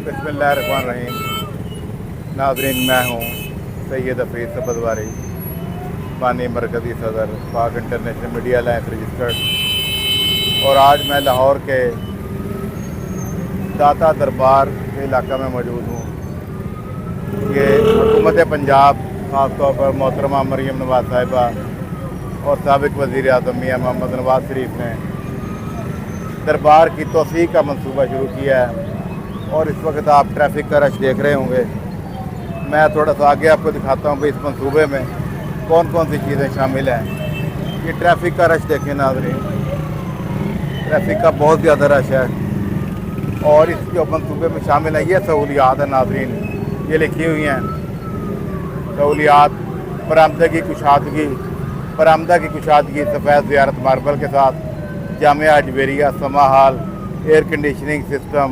बिस्मिल्लाहिर्रहमानिर्रहीम। नाज़रीन, मैं हूँ सैयद हफीज़ सबज़वारी, बानी मरकज़ी सदर पाक इंटरनेशनल मीडिया अलायंस रजिस्टर्ड, और आज मैं लाहौर के दाता दरबार के इलाका में मौजूद हूँ। ये हुकूमत पंजाब ख़ास तौर पर मोहतरमा मरीम नवाज़ साहिबा और साबिक़ वज़ीर आज़म मियां मोहम्मद नवाज़ शरीफ ने दरबार की तोसी का मंसूबा शुरू किया है, और इस वक्त आप ट्रैफिक का रश देख रहे होंगे। मैं थोड़ा सा आगे आपको दिखाता हूँ कि इस मंसूबे में कौन कौन सी चीज़ें शामिल हैं। ये ट्रैफिक का रश देखें नाज़रीन, ट्रैफिक का बहुत ज़्यादा रश है, और इस जो मंसूबे में शामिल है ये सहूलियात है नाज़रीन, ये लिखी हुई हैं सहूलियात। बरामदा की कुशादगी सफ़ेद ज़ियारत मार्बल के साथ, जामिया अजमेरिया, समा हाल, एयर कंडीशनिंग सिस्टम,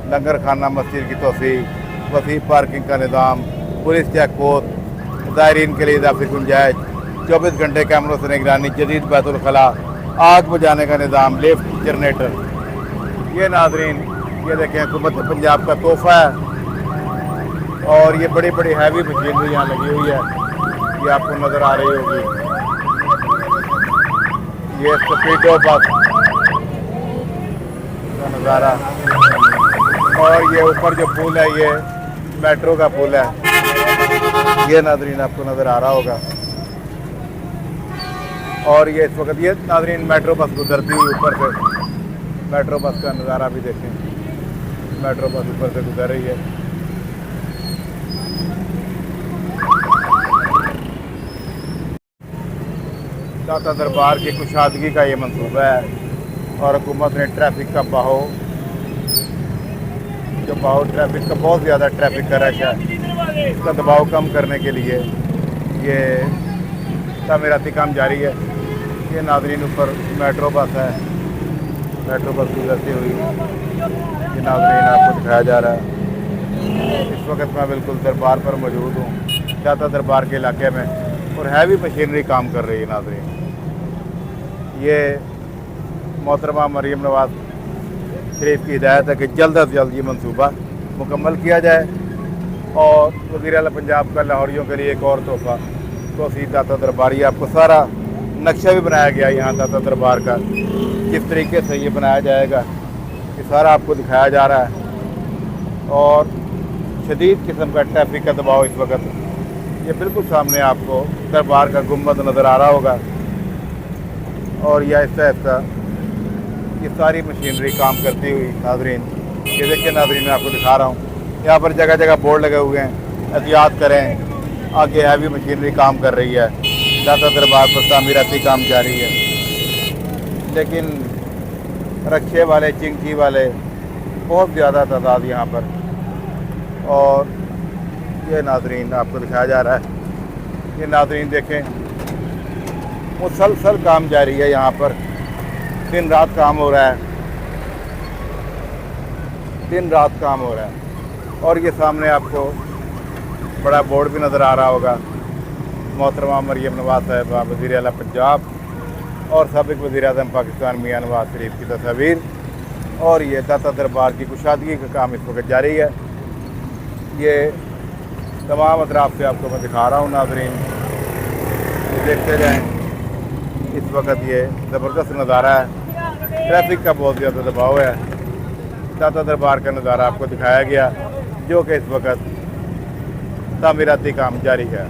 लंगर खाना, मस्जिद की तोसी, वसी पार्किंग का निज़ाम, पुलिस चेक पोस्ट, ज़ायरीन के लिए इजाफी गुंजाइश, 24 घंटे कैमरों से निगरानी, जदीद बैतुल खला, आग बुझाने का निज़ाम, लिफ्ट, जनरेटर। ये नाज़रीन ये देखें हुकूमत पंजाब का तोहफ़ा है, और ये बड़ी बड़ी हैवी मशीनरी यहाँ लगी हुई है, ये आपको नज़र आ रही होगी। ये स्पीडो बस का नज़ारा, और ये ऊपर जो पुल है ये मेट्रो का पुल है, ये नाज़रीन आपको नज़र आ रहा होगा। और ये इस वक्त ये नाज़रीन मेट्रो बस गुजरती हुई ऊपर से, मेट्रो बस का नज़ारा भी देखें, मेट्रो बस ऊपर से गुजर रही है। दाता दरबार की कुशादगी का ये मंसूबा है, और हुकूमत ने ट्रैफिक का ट्रैफिक का बहुत ज़्यादा ट्रैफिक का रश है, इसका दबाव कम करने के लिए ये तामीराती काम जारी है। ये नाज़रीन ऊपर मेट्रो बस है, मेट्रो बस गुजरती हुई ये नाज़रीन आपको दिखाया जा रहा है। इस वक्त मैं बिल्कुल दरबार पर मौजूद हूँ, दाता दरबार के इलाके में, और हैवी मशीनरी काम कर रही है नाज़रीन। ये मोहतरमा मरीम नवाज़ शरीफ की हिदायत है कि जल्द अज जल्द ये मंसूबा मुकम्मल किया जाए, और वज़ीर आला पंजाब का लाहौरियों के लिए एक और तोहफ़ा तोसी दाता दरबार। ये आपको सारा नक्शा भी बनाया गया है यहाँ दाता दरबार का, किस तरीके से ये बनाया जाएगा ये सारा आपको दिखाया जा रहा है। और शदीद किस्म का ट्रैफिक का दबाव इस वक्त, ये बिल्कुल सामने आपको दरबार का गुंबद नज़र आ रहा होगा, और यह ऐसा ये सारी मशीनरी काम करती हुई नाज़रीन, ये देखिए नाज़रीन मैं आपको दिखा रहा हूँ, यहाँ पर जगह जगह बोर्ड लगे हुए हैं, एहतियात करें, आगे हैवी मशीनरी काम कर रही है। दाता दरबार पर तामीराती काम जारी है, लेकिन रक्शे वाले, चिंकी वाले बहुत ज़्यादा तादाद यहाँ पर, और ये नाज़रीन आपको दिखाया जा रहा है। ये नाज़रीन देखें मुसलसल काम जारी है, यहाँ पर दिन रात काम हो रहा है, दिन रात काम हो रहा है। और ये सामने आपको बड़ा बोर्ड भी नज़र आ रहा होगा, मोहतरमा मरीम नवाज़ साहिबा वज़ीर आला पंजाब और साबिक़ वज़ीर आज़म पाकिस्तान मियां नवाज़ शरीफ की तस्वीर, और ये दाता दरबार की कुशादगी का काम इस वक्त जारी है। ये तमाम अतराफ़ से आपको मैं दिखा रहा हूँ नाज़रीन, देखते जाएँ। इस वक्त ये ज़बरदस्त नज़ारा है, ट्रैफिक का बहुत ज़्यादा दबाव है। दाता दरबार का नज़ारा आपको दिखाया गया, जो कि इस वक्त तामीराती काम जारी है।